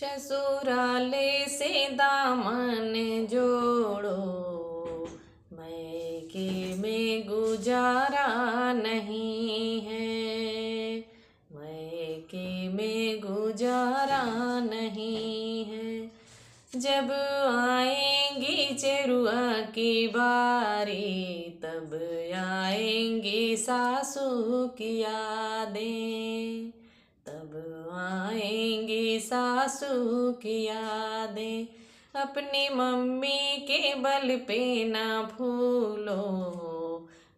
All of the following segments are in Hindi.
ससुराले से दामन जोड़ो, मैके में गुजारा नहीं है, मैके में गुजारा नहीं है। जब आएंगी चेरुआ की बारी, तब आएंगी सासू की यादें, तब आएंगी सासू की यादें। अपनी मम्मी के बल पे ना भूलो,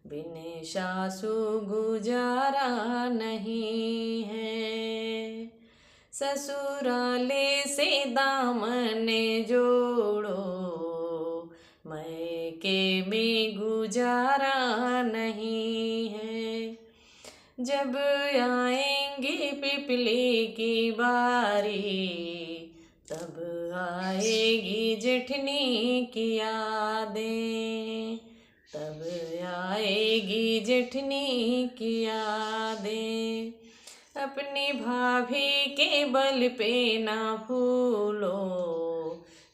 बिन सासू गुजारा नहीं है। ससुराले से दामन जोड़ो, मैके में गुजारा नहीं है। जब आएंगी पिपली की बारी, तब आएगी जेठनी की यादें, तब आएगी जेठनी की यादें। अपनी भाभी के बल पे ना भूलो,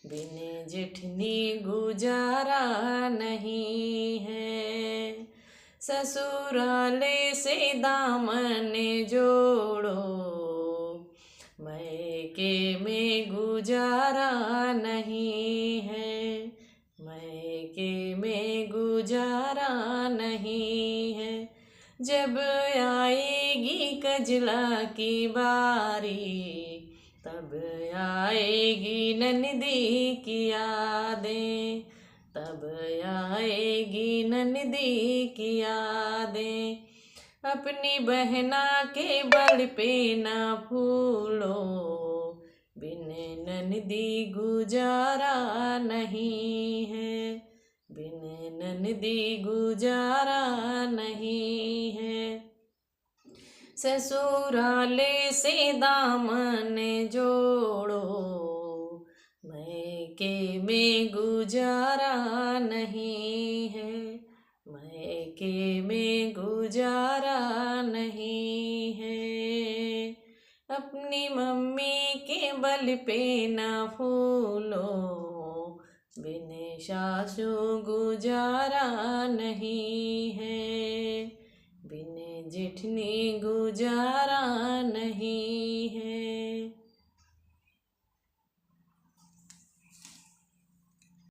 बिन जेठनी गुजारा नहीं है। ससुराले से दामन जोड़ो, मैके में गुजारा नहीं है, मैके में गुजारा नहीं है। जब आएगी कजला की बारी, तब आएगी ननदी की यादें, तब आएगी ननदी की यादें। अपनी बहना के बल पे ना भूलो, बिन ननदी गुजारा नहीं है, बिन ननदी गुजारा नहीं है। ससुराले से दामन जोड़ो, मैके में गुजारा नहीं है, मैके में गुजारा नहीं है। अपनी मम्मी के बल पे ना भूलो, बिन सासू गुजारा नहीं है, बिन जेठनी गुजारा नहीं